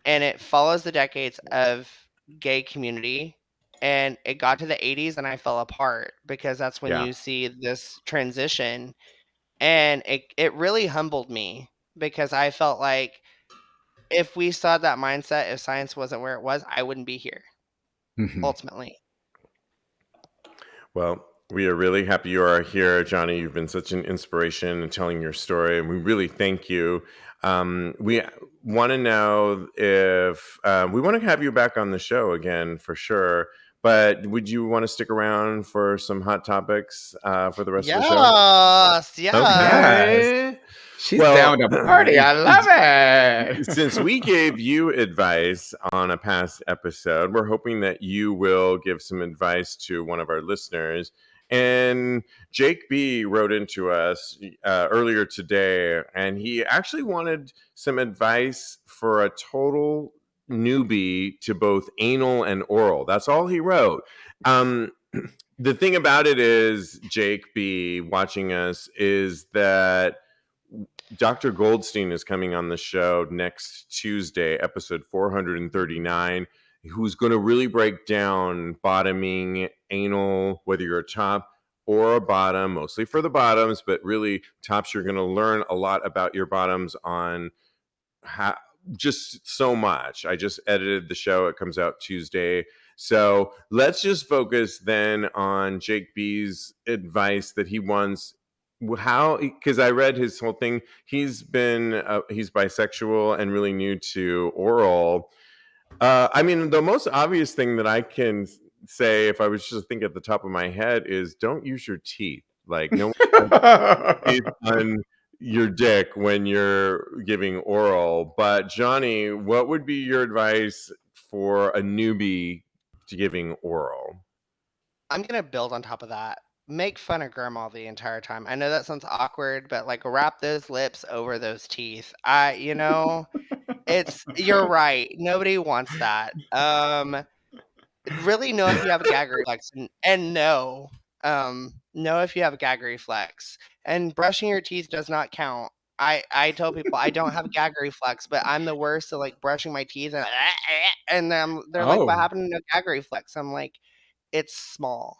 and it follows the decades of gay community. And it got to the 80s and I fell apart, because that's when Yeah. you see this transition. And it really humbled me, because I felt like if we still had that mindset, if science wasn't where it was, I wouldn't be here, ultimately. Well, we are really happy you are here, Johnny. You've been such an inspiration in telling your story, and we really thank you. We want to know if we want to have you back on the show again for sure. But would you want to stick around for some hot topics for the rest of the show? Yes, yes. Okay. She's down to party. I love it. Since we gave you advice on a past episode, we're hoping that you will give some advice to one of our listeners. And Jake B wrote into us earlier today, and he actually wanted some advice for a total newbie to both anal and oral. That's all he wrote. The thing about it is, Jake B watching us, is that Dr. Goldstein is coming on the show next Tuesday, episode 439, who's going to really break down bottoming, anal, whether you're a top or a bottom, mostly for the bottoms, but really tops, you're going to learn a lot about your bottoms on how, just so much. I just edited the show. It comes out Tuesday. So let's just focus then on Jake B's advice that he wants. How, because I read his whole thing. He's bisexual and really new to oral. I mean, the most obvious thing that I can say, if I was just thinking at the top of my head, is don't use your teeth. Like, no teeth on your dick when you're giving oral. But Johnny, what would be your advice for a newbie to giving oral? I'm going to build on top of that. Make fun of grandma the entire time. I know that sounds awkward, but like wrap those lips over those teeth. You're right. Nobody wants that. Really know if you have a gag reflex and know if you have a gag reflex, and brushing your teeth does not count. I tell people I don't have a gag reflex, but I'm the worst at like brushing my teeth and they're like, what happened to a gag reflex? I'm like, it's small.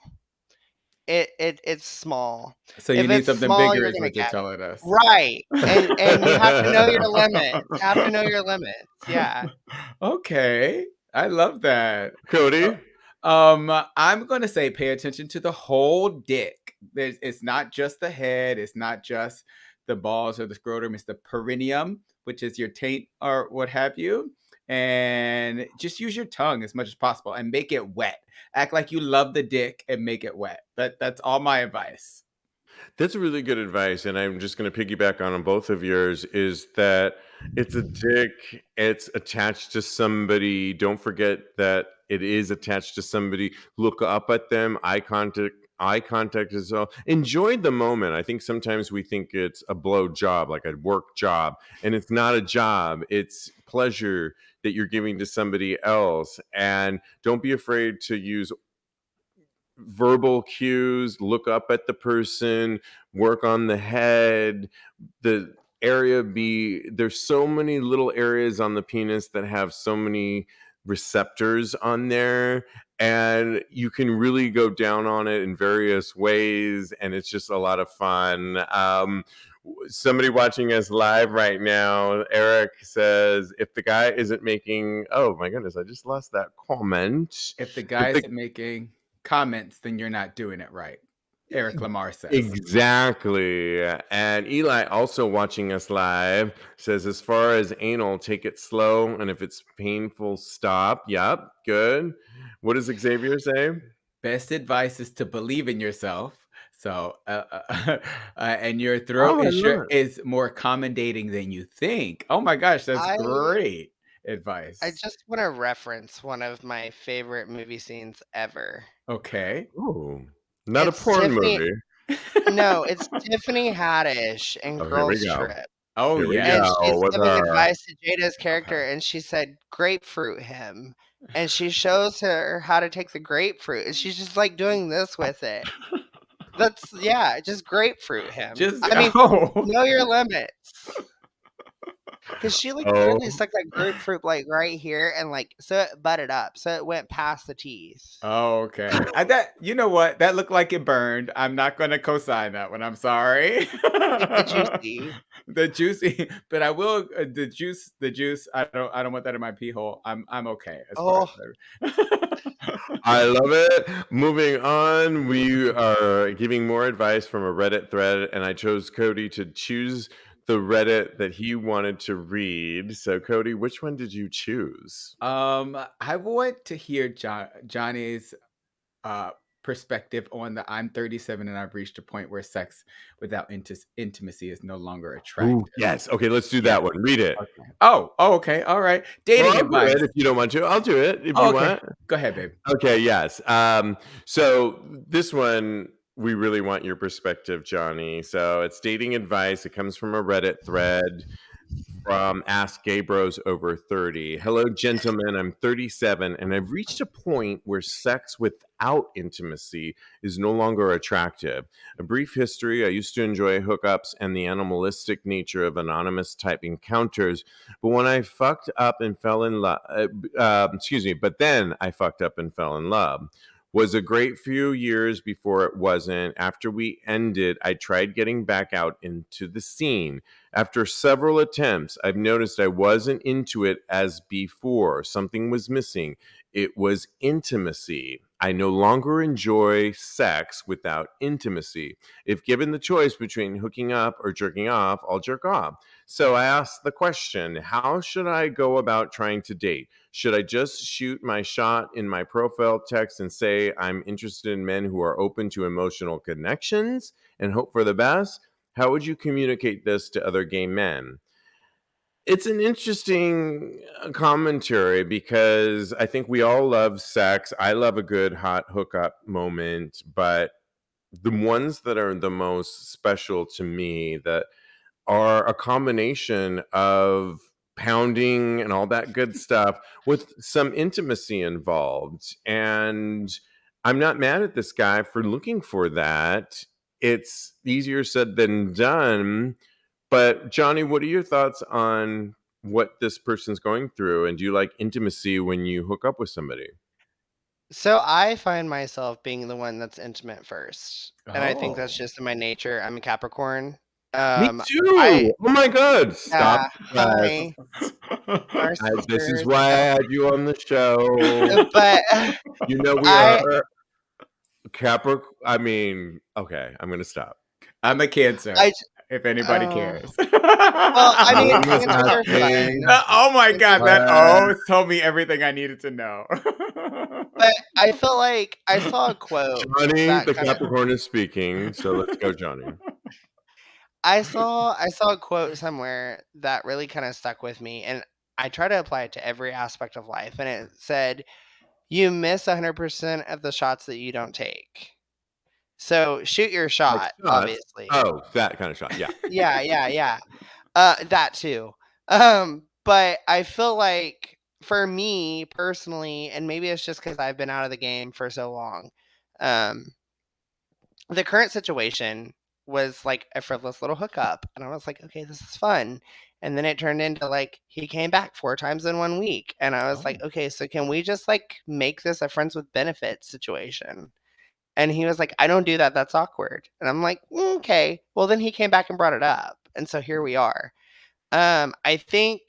It's small. So you If need it's something small, bigger you're is gonna what you're get telling us. right. And you have to know your limits. You have to know your limits. Yeah. Okay. I love that. Kodi? I'm going to say pay attention to the whole dick. It's not just the head. It's not just the balls or the scrotum. It's the perineum, which is your taint or what have you. And just use your tongue as much as possible and make it wet. Act like you love the dick and make it wet. That's all my advice. That's really good advice, and I'm just going to piggyback on both of yours, is that it's a dick, it's attached to somebody. Don't forget that it is attached to somebody. Look up at them, eye contact as well. Enjoy the moment. I think sometimes we think it's a blow job, like a work job, and it's not a job. It's pleasure that you're giving to somebody else. And don't be afraid to use verbal cues, look up at the person, work on the head, the area B. There's so many little areas on the penis that have so many receptors on there, and you can really go down on it in various ways, and it's just a lot of fun. Somebody watching us live right now, Eric says, if the guy isn't making, oh my goodness, I just lost that comment. If the guy isn't making comments, then you're not doing it right. Eric Lamar says. Exactly. And Eli, also watching us live, says, as far as anal, take it slow. And if it's painful, stop. Yep. Good. What does Xavier say? Best advice is to believe in yourself. So, and your throat is more accommodating than you think. Oh my gosh, that's great advice. I just want to reference one of my favorite movie scenes ever. Okay. Oh, not a porn movie. No, it's Tiffany Haddish in Girls Trip. Oh, yeah. And she's giving advice to Jada's character, and she said, grapefruit him. And she shows her how to take the grapefruit, and she's just like doing this with it. Just grapefruit him. Know your limits. Because she like Oh, weirdly stuck that grapefruit like right here, and like so it butted up, so it went past the teeth. Oh, okay. You know what? That looked like it burned. I'm not gonna co-sign that one. I'm sorry. Like the juicy. The juicy, but I will the juice. I don't want that in my pee hole. I'm okay as far Oh, as I love it. Moving on, we are giving more advice from a Reddit thread, and I chose Kodi to choose the Reddit that he wanted to read. So, Kodi, which one did you choose? I want to hear Johnny's uh perspective on the I'm 37 and I've reached a point where sex without intimacy is no longer Ooh, attractive. yes. Okay, let's do Yeah. that one. Read it. Okay. Oh, okay. All right. Well, Dating I'll do advice. it if you don't want to. I'll do it if Oh, you okay. want. Go ahead, babe. Okay, yes. So this one, we really want your perspective, Johnny. So it's dating advice. It comes from a Reddit thread from Ask Gay Bros Over 30. Hello, gentlemen. I'm 37, and I've reached a point where sex without intimacy is no longer attractive. A brief history: I used to enjoy hookups and the animalistic nature of anonymous type encounters, but when I fucked up and fell in love, but then I fucked up and fell in love. Was a great few years before it wasn't. After we ended, I tried getting back out into the scene. After several attempts, I've noticed I wasn't into it as before. Something was missing. It was intimacy. I no longer enjoy sex without intimacy. If given the choice between hooking up or jerking off, I'll jerk off. So I asked the question, how should I go about trying to date? Should I just shoot my shot in my profile text and say I'm interested in men who are open to emotional connections and hope for the best? How would you communicate this to other gay men? It's an interesting commentary because I think we all love sex. I love a good hot hookup moment, but the ones that are the most special to me that are a combination of pounding and all that good stuff with some intimacy involved. And I'm not mad at this guy for looking for that. It's easier said than done. But Johnny, what are your thoughts on what this person's going through? And do you like intimacy when you hook up with somebody? so I find myself being the one that's intimate first, and I think that's Oh. just in my nature. I'm a Capricorn. Me I too. Oh my God. Stop, Yeah, guys. hi, our This is sisters. why I had you on the show. But You know, we I are Capricorn. I mean, okay, I'm going to stop. I'm a Cancer, I j if anybody oh, cares. well, I No mean, one was cancers are asking. fun. Oh my God, Cancers that are fun. told me everything I needed to know. But I feel like I saw a quote Johnny, that the kinda Capricorn is speaking. So let's go, Johnny. I saw a quote somewhere that really kinda stuck with me, and I try to apply it to every aspect of life, and it said, "You miss 100% of the shots that you don't take." So, shoot your Like shot, shots. obviously. Oh, that kind of shot. Yeah. Yeah, yeah, yeah. That too. But I feel like for me personally, and maybe it's just because 'cause I've been out of the game for so long, um, the current situation was like a frivolous little hookup, and I was like, "Okay, this is fun." And then it turned into, like, he came back 4 times in 1 week, and I was like, Oh. "Okay, so can we just, like, make this a friends with benefits situation?" And he was like, "I don't do that, that's awkward." And I'm like, Okay." Well, then he came back and brought it up, and so here we are. I think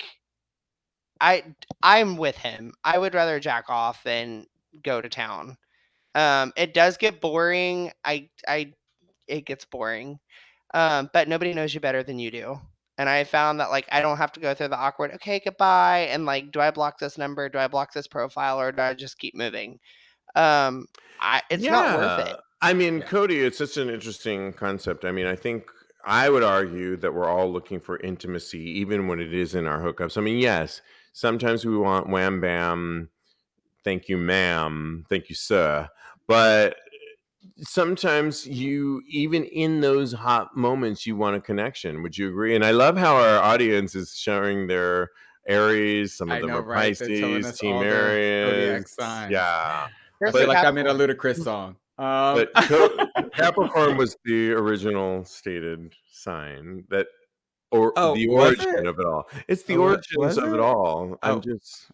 I I'm with him. I would rather jack off than go to town. It does get boring. I It gets boring. But nobody knows you better than you do. And I found that like I don't have to go through the awkward, okay, goodbye, and like, do I block this number? Do I block this profile, or do I just keep moving? Um, it's not worth Yeah. it. I mean, Yeah. Cody, it's such an interesting concept. I mean, I think I would argue that we're all looking for intimacy, even when it is in our hookups. I mean, yes, sometimes we want wham bam, thank you, ma'am, thank you, sir. But sometimes you, even in those hot moments, you want a connection. Would you agree? And I love how our audience is showing their Aries. Some of I them know, are right? They're telling Pisces, us team all their zodiac Aries. signs. Yeah. Here's I a feel But like I'm in a Capricorn. Ludacris song. but Capricorn was the original stated sign that or Oh, the was origin it? of it all. It's the Oh, origins was of it it? all. Oh,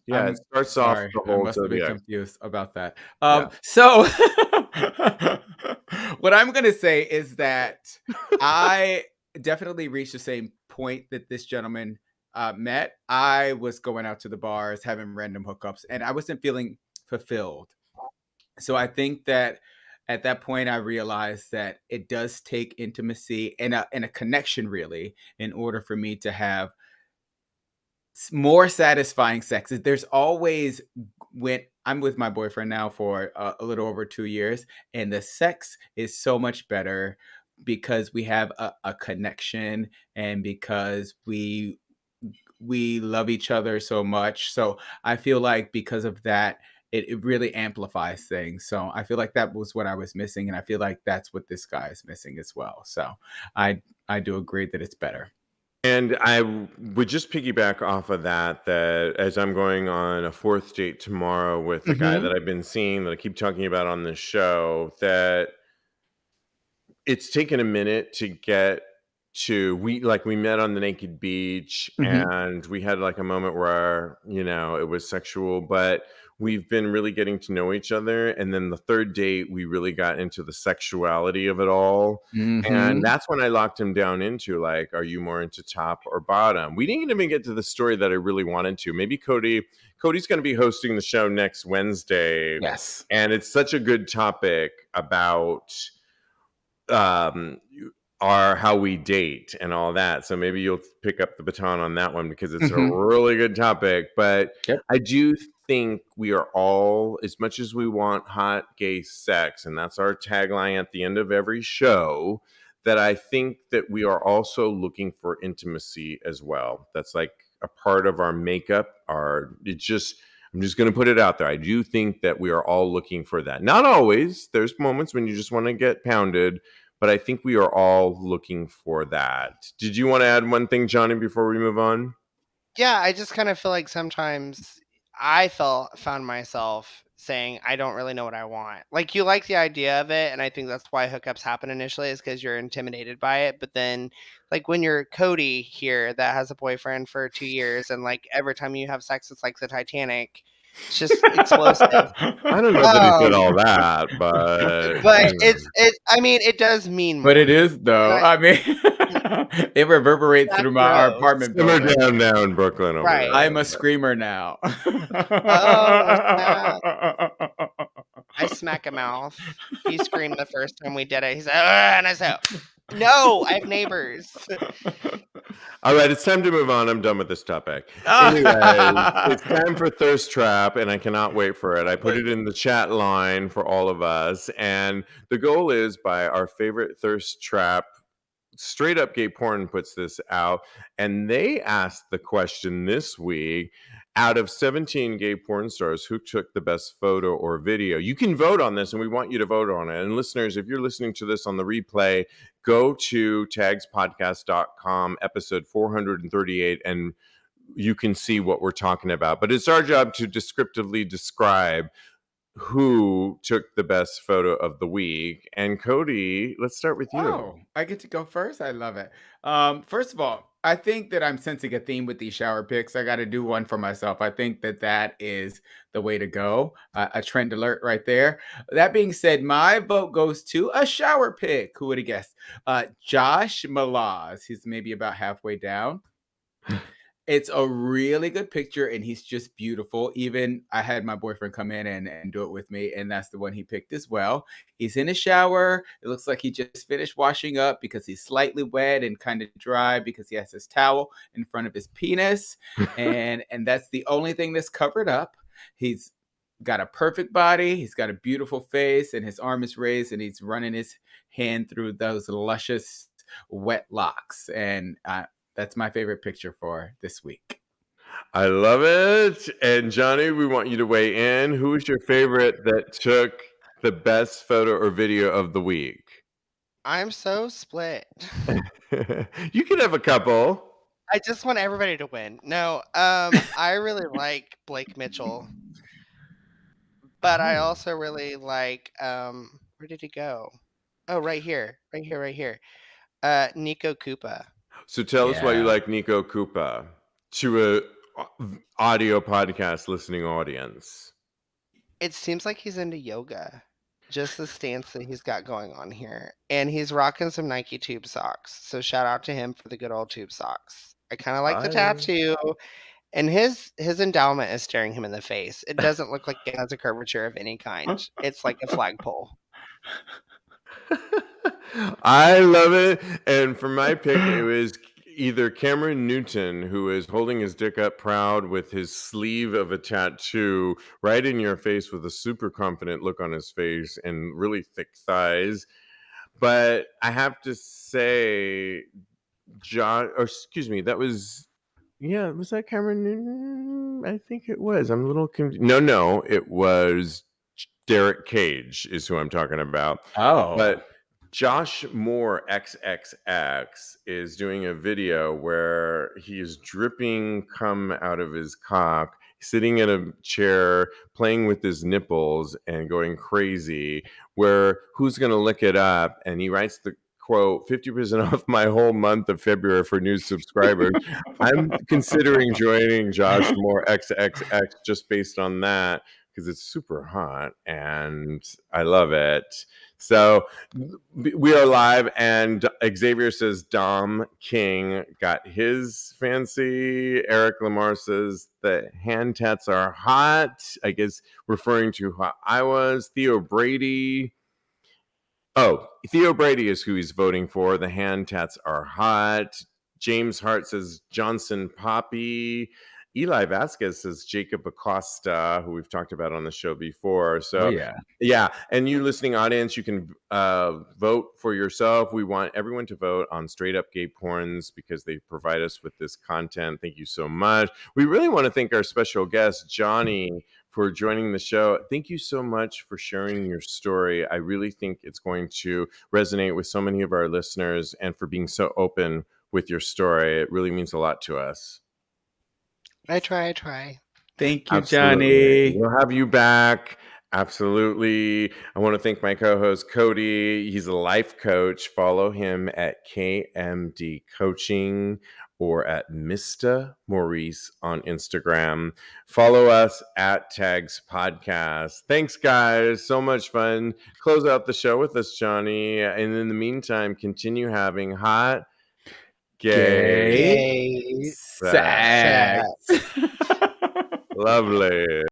Yeah, it I'm starts off sorry. the I whole must have been zodiac. confused about that. Yeah. So what I'm gonna say is that I definitely reached the same point that this gentleman met. I was going out to the bars, having random hookups, and I wasn't feeling fulfilled. So I think that at that point I realized that it does take intimacy and a connection really in order for me to have more satisfying sex. There's always when I'm with my boyfriend now for a little over 2 years, and the sex is so much better because we have a connection and because we love each other so much. So I feel like because of that, it really amplifies things. So I feel like that was what I was missing, and I feel like that's what this guy is missing as well. So I do agree that it's better. And would just piggyback off of that, that as I'm going on a fourth date tomorrow with the guy that Hmm. I've been seeing, that I keep talking about on this show, that it's taken a minute to get to we met on the naked beach, Hmm. and we had like a moment where it was sexual, but we've been really getting to know each other, and then the third date we really got into the sexuality of it all. And Hmm. that's when I locked him down into, like, are you more into top or bottom? We didn't even get to the story that I really wanted to. Maybe Cody's going to be hosting the show next Wednesday, Yes. and it's such a good topic about um are how we date and all that. So maybe you'll pick up the baton on that one, because it's a Hmm. really good topic. But Yep. I do think we are all, as much as we want hot gay sex, and that's our tagline at the end of every show, that I think that we are also looking for intimacy as well. That's like a part of our makeup. I'm just going to put it out there. I do think that we are all looking for that. Not always. There's moments when you just want to get pounded, but I think we are all looking for that. Did you want to add one thing, Johnny, before we move on? Yeah, I just kind of feel like sometimes found myself saying I don't really know what I want. Like you like the idea of it, and I think that's why hookups happen initially is because you're intimidated by it. But then, like when you're Cody here that has a boyfriend for 2 years, and like every time you have sex, it's like the Titanic. It's just explosive. I don't know that he said Um, all that, but but I mean, it does mean But it more. is And though. I mean, it reverberates that's through our gross. apartment simmer building. down now in Brooklyn over Right. I'm a there. screamer now. Oh, snap. I smack a mouth. He screamed the first time we did it. He said, "Ugh," and I said, "No, I have neighbors." All right, it's time to move on. I'm done with this topic. Anyways, it's time for Thirst Trap, and I cannot wait for it. I put it in the chat line for all of us, and the goal is, by our favorite Thirst Trap, Straight Up Gay Porn puts this out, and they asked the question this week: out of 17 gay porn stars, who took the best photo or video? You can vote on this, and we want you to vote on it. And listeners, if you're listening to this on the replay, go to TAGSPodcast.com, episode 438, and you can see what we're talking about. But it's our job to descriptively describe who took the best photo of the week. And Cody, let's start with you. Oh, I get to go first. I love it. First of all, I think that I'm sensing a theme with these shower pics. I got to do one for myself. I think that that is the way to go. A trend alert right there. That being said, my vote goes to a shower pic. Who would have guessed? Josh Malaz. He's maybe about halfway down. It's a really good picture, and he's just beautiful. Even I had my boyfriend come in and do it with me, and that's the one he picked as well. He's in a shower. It looks like he just finished washing up because he's slightly wet and kind of dry because he has his towel in front of his penis, and that's the only thing that's covered up. He's got a perfect body. He's got a beautiful face, and his arm is raised, and he's running his hand through those luscious wet locks, and that's my favorite picture for this week. I love it. And Johnny, we want you to weigh in. Who is your favorite that took the best photo or video of the week? I'm so split. You can have a couple. I just want everybody to win. No, I really like Blake Mitchell, but I Oh. also really like where did he go? Oh, right here. Nico Koopa. So tell us why you Yeah. like Nico Koopa to a audio podcast listening audience. It seems like he's into yoga. Just the stance that he's got going on here. And he's rocking some Nike tube socks. So shout out to him for the good old tube socks. I kind of like the tattoo. And his endowment is staring him in the face. It doesn't look like it has a curvature of any kind. It's like a flagpole. I love it. And for my pick, it was either Cameron Newton, who is holding his dick up proud with his sleeve of a tattoo right in your face with a super confident look on his face and really thick thighs. But I have to say, that was, was that Cameron Newton? I think it was. I'm a little confused. No, it was Derek Cage is who I'm talking about. Oh. But Josh Moore XXX is doing a video where he is dripping cum out of his cock, sitting in a chair, playing with his nipples and going crazy, where who's going to lick it up? And he writes the quote, 50% off my whole month of February for new subscribers. I'm considering joining Josh Moore XXX just based on that, because it's super hot and I love it. So we are live, and Xavier says Dom King got his fancy. Eric Lamar says the hand tats are hot, I guess referring to how I was. Theo Brady is who he's voting for. The hand tats are hot. James Hart says Johnson Poppy. Eli Vasquez says Jacob Acosta, who we've talked about on the show before. So, yeah. And you listening audience, you can vote for yourself. We want everyone to vote on Straight Up Gay Porns because they provide us with this content. Thank you so much. We really want to thank our special guest, Johnny, for joining the show. Thank you so much for sharing your story. I really think it's going to resonate with so many of our listeners, and for being so open with your story. It really means a lot to us. I try. Thank you, Absolutely. Johnny. We'll have you back. Absolutely. I want to thank my co-host, Kodi. He's a life coach. Follow him at KMD Coaching or at Mr. Maurice on Instagram. Follow us at TAGSPodcast. Thanks, guys. So much fun. Close out the show with us, Johnny. And in the meantime, continue having hot, gay sex. Lovely.